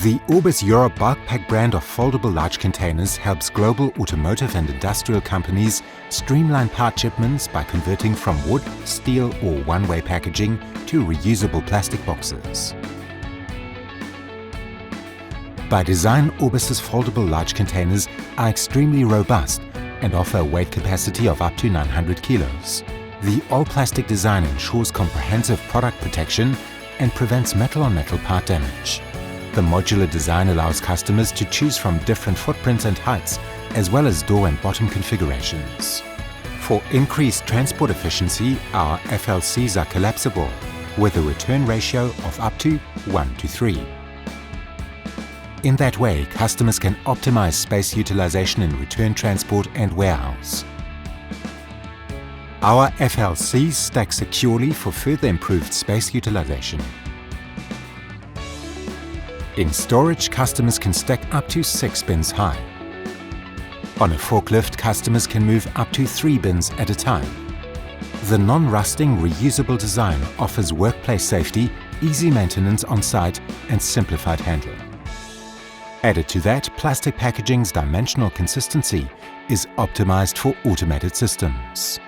The ORBIS Europe BulkPak brand of foldable large containers helps global automotive and industrial companies streamline part shipments by converting from wood, steel or one-way packaging to reusable plastic boxes. By design, ORBIS's foldable large containers are extremely robust and offer a weight capacity of up to 900 kilos. The all-plastic design ensures comprehensive product protection and prevents metal-on-metal part damage. The modular design allows customers to choose from different footprints and heights, as well as door and bottom configurations. For increased transport efficiency, our FLCs are collapsible, with a return ratio of up to 1:3. In that way, customers can optimize space utilization in return transport and warehouse. Our FLCs stack securely for further improved space utilization. In storage, customers can stack up to 6 bins high. On a forklift, customers can move up to 3 bins at a time. The non-rusting, reusable design offers workplace safety, easy maintenance on site and simplified handling. Added to that, plastic packaging's dimensional consistency is optimized for automated systems.